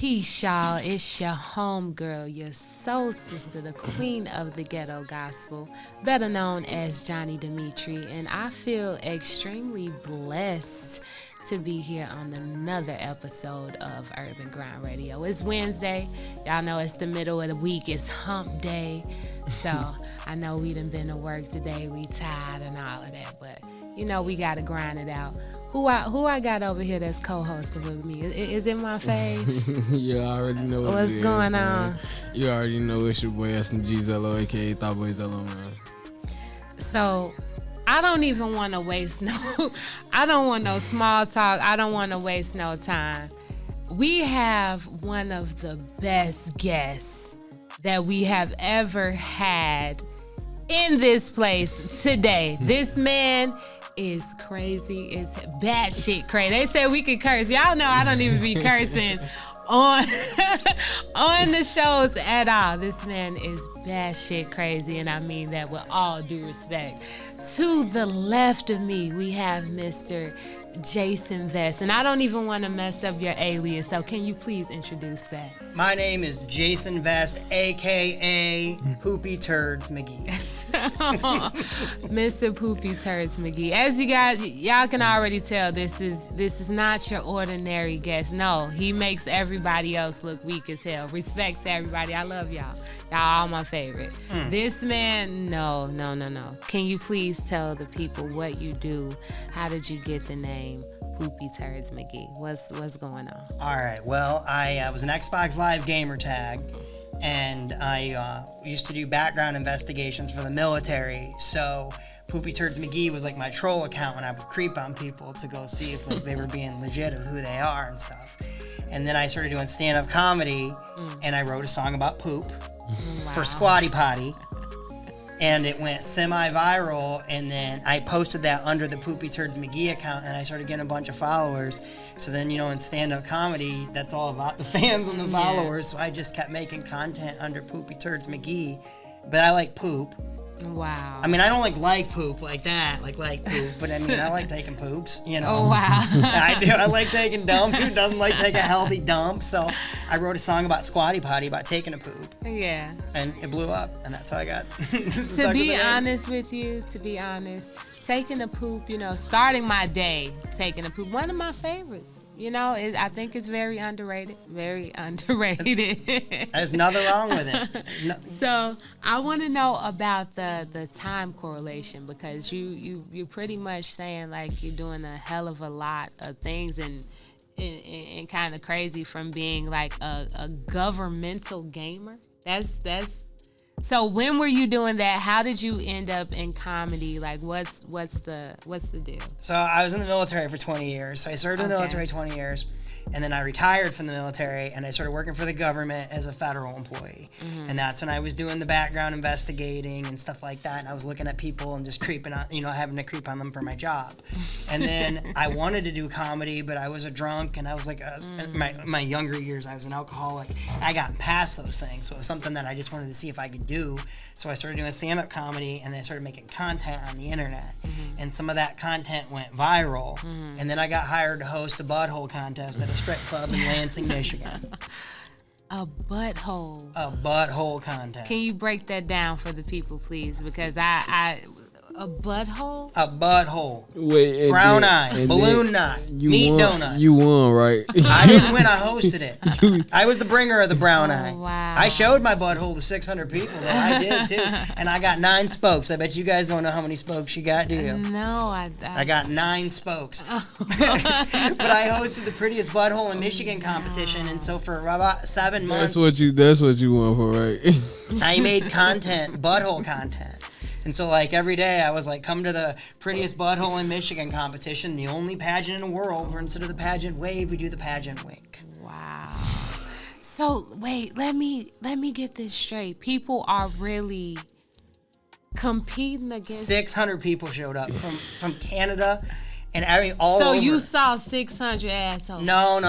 Peace, y'all. It's your homegirl, your soul sister, the queen of the ghetto gospel, better known as Johni Demeatri, and I feel extremely blessed to be here on another episode of Urban Grind Radio. It's Wednesday. Y'all know it's the middle of the week. It's hump day. So I know we done been to work today. We tired and all of that, but you know we got to grind it out. Who I got over here that's co-hosting with me? Is it my fave? You already know what's going on. You already know it's your boy SMG Zello, aka Thot Boy Zello, man. So I don't even want to waste I don't want no small talk. I don't want to waste no time. We have one of the best guests that we have ever had in this place today. This man is crazy. It's batshit crazy. They say we can curse. Y'all know I don't even be cursing on the shows at all. This man is batshit crazy, and I mean that with all due respect. To the left of me, we have Mr. Jason Vest, and I don't even want to mess up your alias, so can you please introduce that? My name is Jason Vest, aka Poopy Turds McGee. Mr. Poopy Turds McGee. As y'all can already tell, this is not your ordinary guest. No, he makes everybody else look weak as hell. Respect to everybody. I love y'all. Y'all all my favorite. This man, no. Can you please tell the people what you do? How did you get the name Poopy Turds McGee? What's going on? All right. Well, I was an Xbox Live gamer tag, and I used to do background investigations for the military. So Poopy Turds McGee was like my troll account, and I would creep on people to go see if like they were being legit of who they are and stuff. And then I started doing stand-up comedy, and I wrote a song about poop for Squatty Potty. And it went semi-viral, and then I posted that under the Poopy Turds McGee account, and I started getting a bunch of followers. So then, in stand-up comedy, that's all about the fans and the followers. So I just kept making content under Poopy Turds McGee. But I like poop. Wow. I mean, I don't like poop like that, like poop, but I mean, I like taking poops, Oh, wow. I do. I like taking dumps. Who doesn't like take a healthy dump? So I wrote a song about Squatty Potty, about taking a poop. Yeah. And it blew up, and that's how I got To be honest with you, taking a poop, starting my day taking a poop, one of my favorites. I think it's very underrated. Very underrated. There's nothing wrong with it. No. So I want to know about the time correlation, because you're pretty much saying like you're doing a hell of a lot of things and kind of crazy from being like a governmental gamer. That's. So when were you doing that? How did you end up in comedy? Like, what's the deal? So I was in the military for 20 years. So I served in the military 20 years, and then I retired from the military, and I started working for the government as a federal employee. And that's when I was doing the background investigating and stuff like that. And I was looking at people and just creeping on, having to creep on them for my job. And then I wanted to do comedy, but I was a drunk, and I was like, my younger years, I was an alcoholic. I got past those things, so it was something that I just wanted to see if I could do. So I started doing stand-up comedy, and then I started making content on the internet. And some of that content went viral. And then I got hired to host a butthole contest at a strip club in Lansing, Michigan. A butthole. A butthole contest. Can you break that down for the people, please? Because a butthole? A butthole. Wait, brown eye, balloon knot, meat donut. You won, right? I didn't win. I hosted it. I was the bringer of the brown eye. Wow. I showed my butthole to 600 people, though. I did, too. And I got 9 spokes. I bet you guys don't know how many spokes you got, do you? No, I got 9 spokes. But I hosted the prettiest butthole in Michigan competition, and so for about 7 months... That's what you want for, right? I made content, butthole content. And so, like, every day I was like, come to the prettiest butthole in Michigan competition, the only pageant in the world where instead of the pageant wave, we do the pageant wink. Wow. So, wait, let me get this straight. People are really competing against... 600 people showed up from Canada. And I mean, all so over. you saw 600 assholes. No.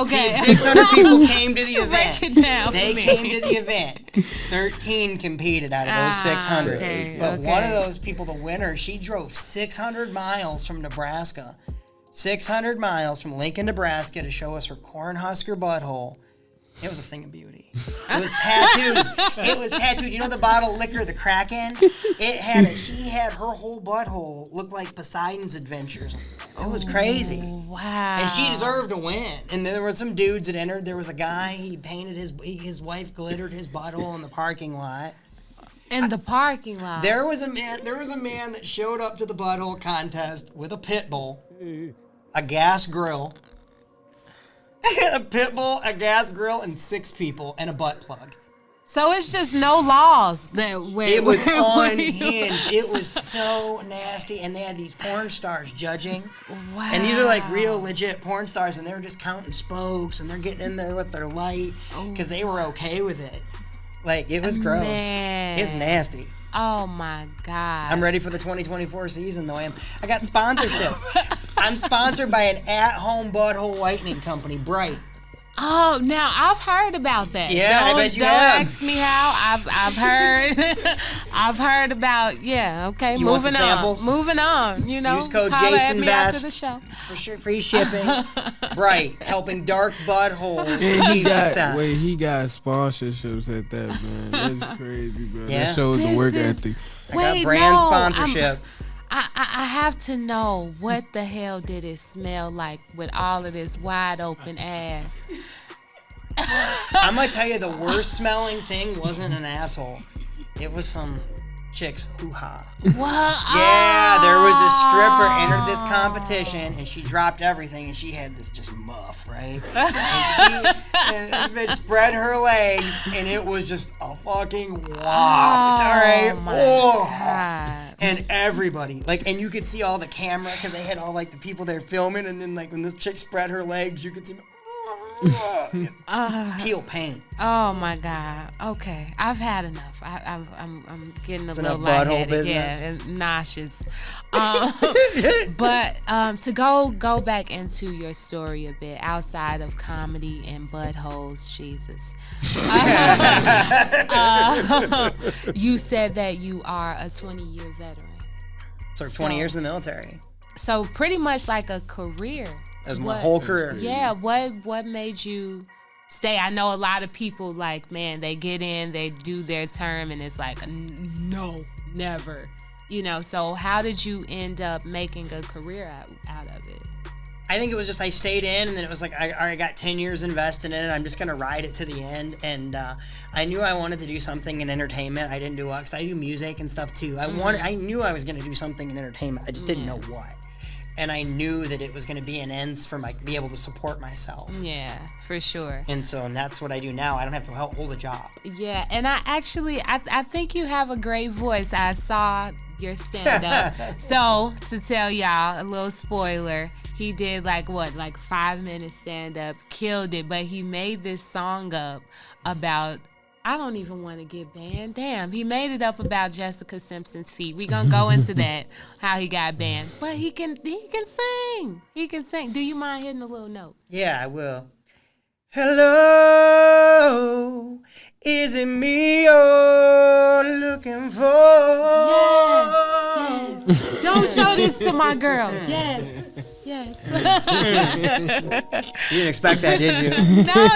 Okay. 600 people came to the event. Break it down They for me. came to the event. 13 competed out of those 600. Okay, but one of those people, the winner, she drove 600 miles from Nebraska. 600 miles from Lincoln, Nebraska to show us her Cornhusker butthole. It was a thing of beauty. It was tattooed. It was tattooed. You know the bottle of liquor, the Kraken? She had her whole butthole look like Poseidon's Adventures. It was crazy. Wow. And she deserved to win. And there were some dudes that entered. There was a guy, he painted his wife glittered his butthole in the parking lot. In the parking lot. There was a man that showed up to the butthole contest with a pit bull, a gas grill, a pit bull, a gas grill, and 6 people, and a butt plug. So it's just no laws. It was unhinged. It was so nasty. And they had these porn stars judging. Wow. And these are like real legit porn stars, and they were just counting spokes, and they're getting in there with their light because they were okay with it. Like, it was gross. Man. It was nasty. Oh my God. I'm ready for the 2024 season, though. I got sponsorships. I'm sponsored by an at-home butthole whitening company, Bright. Oh, now I've heard about that. Yeah, I bet you have. Don't ask me how. I've heard. I've heard about. Yeah. Okay. You want some moving on. samples? Moving on. You know. Use code holler at Jason me Best after the show. for sure, free shipping. Bright, helping dark buttholes achieve success. Wait, he got sponsorships at that, man. That's crazy, bro. Yeah. That shows the work ethic. I got brand sponsorship. I have to know what the hell did it smell like with all of this wide open ass. I'm gonna tell you, the worst smelling thing wasn't an asshole. It was some chick's hoo-ha. What? Yeah, there was a stripper entered this competition, and she dropped everything, and she had this just muff, right? And this bitch spread her legs, and it was just a fucking waft, all right? God. And everybody, like, and you could see all the camera, because they had all, like, the people there filming, and then, like, when this chick spread her legs, you could see peel paint. Oh my God. Okay, I've had enough. I'm getting a little enough butthole lightheaded. business. Yeah, and nauseous. But to go back into your story a bit outside of comedy and buttholes, Jesus. You said that you are a 20-year veteran. So 20 years in the military. So pretty much like a career. That was my whole career. Yeah, what made you stay? I know a lot of people, like, man, they get in, they do their term, and it's like, no, never. You know, so how did you end up making a career out of it? I think it was just I stayed in, and then it was like I got 10 years invested in it. I'm just going to ride it to the end. And I knew I wanted to do something in entertainment. I didn't do it because I do music and stuff too. I knew I was going to do something in entertainment. I just didn't know what. And I knew that it was going to be an ends for be able to support myself. Yeah, for sure. And so that's what I do now. I don't have to hold a job. Yeah, and I think you have a great voice. I saw your stand-up. So, to tell y'all, a little spoiler, he did like 5-minute stand-up, killed it, but he made this song up about, I don't even want to get banned. Damn, he made it up about Jessica Simpson's feet. We gonna go into that, how he got banned. But he can sing. He can sing. Do you mind hitting a little note? Yeah, I will. Hello, is it me you're looking for? Yes. Don't show this to my girl. Yes. Yes. You didn't expect that, did you? No,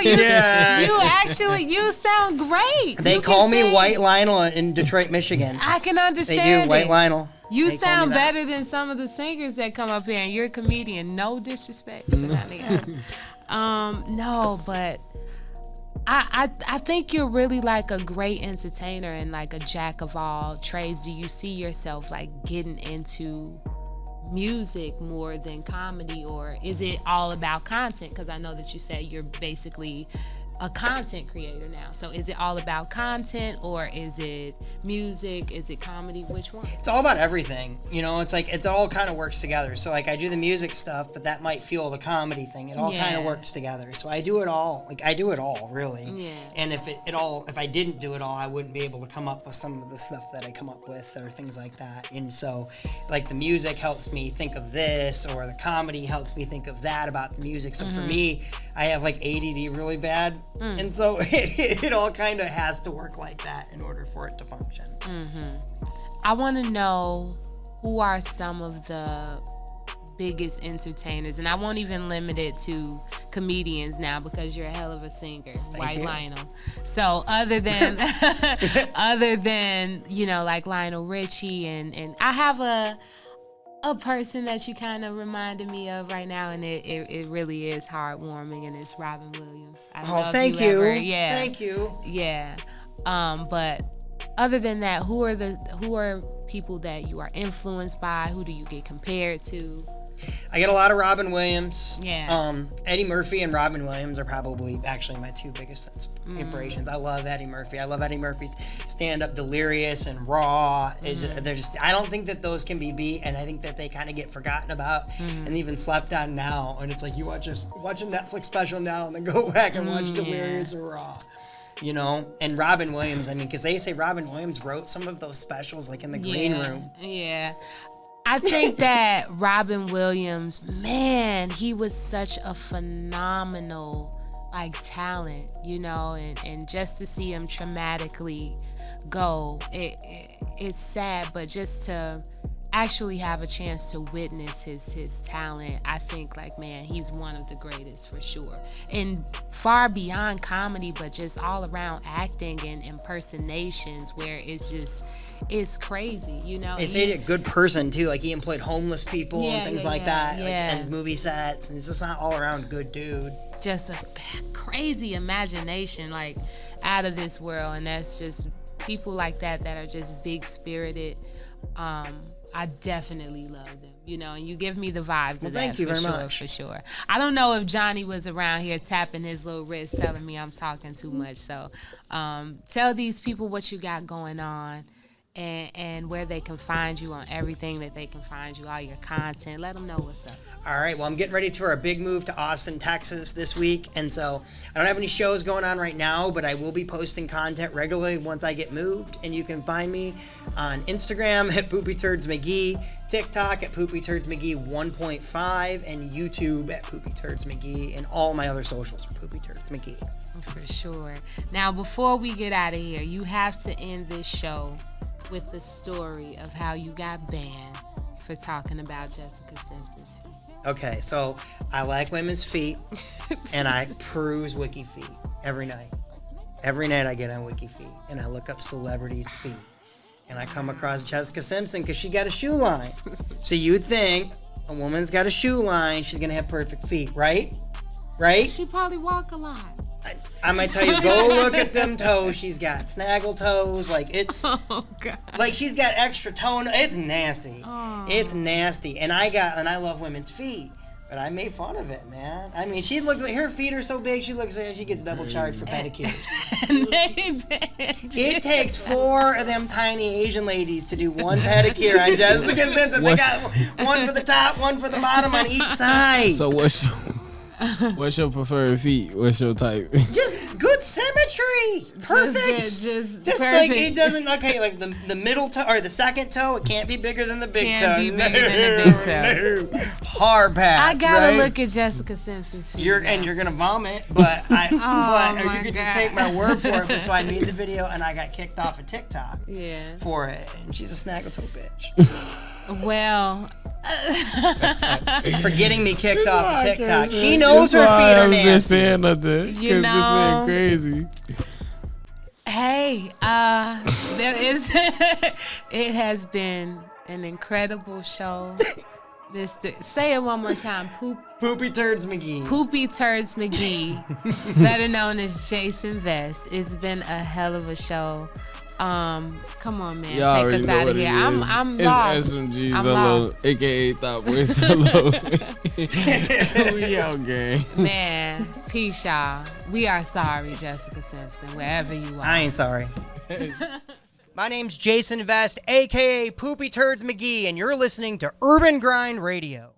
you sound great. They call me White Lionel in Detroit, Michigan. I can understand. They do, White Lionel. You sound better than some of the singers that come up here, and you're a comedian. No disrespect to that nigga. No, but I think you're really like a great entertainer and like a jack of all trades. Do you see yourself like getting into music more than comedy, or is it all about content? Because I know that you said you're basically a content creator now. So is it all about content, or is it music? Is it comedy? Which one? It's all about everything. You know, it's like, it's all kind of works together. So like I do the music stuff, but that might fuel the comedy thing. It all kind of works together. So I do it all. Like I do it all, really. Yeah. And if I didn't do it all, I wouldn't be able to come up with some of the stuff that I come up with or things like that. And so like the music helps me think of this, or the comedy helps me think of that about the music. So for me, I have like ADD really bad. And so it all kind of has to work like that in order for it to function. I want to know, who are some of the biggest entertainers, and I won't even limit it to comedians now because you're a hell of a singer, White Lionel. So other than like Lionel Richie, and I have a person that you kind of reminded me of right now, and it really is heartwarming, and it's Robin Williams. I don't know if thank you. Thank you. Yeah. But other than that, who are people that you are influenced by? Who do you get compared to? I get a lot of Robin Williams. Yeah. Eddie Murphy and Robin Williams are probably actually my two biggest inspirations. I love Eddie Murphy. I love Eddie Murphy's stand-up, Delirious and Raw. I don't think that those can be beat, and I think that they kind of get forgotten about and even slept on now. And it's like you watch a Netflix special now and then go back and watch Delirious or Raw. You know, and Robin Williams, I mean, because they say Robin Williams wrote some of those specials like in the green room. Yeah. I think that Robin Williams, man, he was such a phenomenal talent, you know, and just to see him traumatically go, it's sad, but just to actually have a chance to witness his talent, I think man, he's one of the greatest for sure. And far beyond comedy, but just all around acting and impersonations where it's crazy, you know. He's a good person too. Like he employed homeless people and things like that, and movie sets, and he's just not all around good dude. Just a crazy imagination, out of this world, and that's just people like that are just big spirited. I definitely love them, you know, and you give me the vibes of that. Thank you very much. For sure. I don't know if Johni was around here tapping his little wrist, telling me I'm talking too much. So tell these people what you got going on and where they can find you on everything that they can find you, all your content. Let them know what's up. All right, well, I'm getting ready for a big move to Austin, Texas this week, and so I don't have any shows going on right now, but I will be posting content regularly once I get moved, and you can find me on Instagram at PoopyTurdsMcGee, TikTok at PoopyTurdsMcGee 1.5, and YouTube at PoopyTurdsMcGee, and all my other socials are PoopyTurdsMcGee. For sure. Now, before we get out of here, you have to end this show with the story of how you got banned for talking about Jessica Simpson's feet. Okay, so I like women's feet, and I peruse Wiki Feet every night. Every night I get on Wiki Feet, and I look up celebrities' feet, and I come across Jessica Simpson because she got a shoe line. So you'd think a woman's got a shoe line, she's gonna have perfect feet, right? Right? She probably walk a lot. I might tell you, go look at them toes. She's got snaggle toes. It's she's got extra toe. It's nasty. It's nasty. And I love women's feet, but I made fun of it, man. I mean, she looks like her feet are so big. She looks like she gets double charged for pedicures. It takes 4 of them tiny Asian ladies to do one pedicure on Jessica Simpson. They got one for the top, one for the bottom on each side. So what's your preferred feet? What's your type? Just good symmetry. Perfect. Just perfect. Like it doesn't, like the middle toe or the second toe, it can't be bigger than the big toe. Can't be bigger than the big toe. Hard pass. I gotta look at Jessica Simpson's feet. You're gonna vomit, but you could just take my word for it. So I made the video and I got kicked off of TikTok for it. And she's a snaggle toe bitch. Well, for getting me kicked off of TikTok. She knows her feet are nasty. Just saying nothing. You know, this crazy. Hey, it has been an incredible show. Say it one more time. Poopy Turds McGee. Poopy Turds McGee, better known as Jason Vest. It's been a hell of a show. Come on, man. Y'all take us out of here. I'm lost. It's SMG I'm Zello, lost. aka Thot Boy Zello. We out, gang. Man, peace, y'all. We are sorry, Jessica Simpson, wherever you are. I ain't sorry. My name's Jason Vest, aka Poopy Turds McGee, and you're listening to Urban Grind Radio.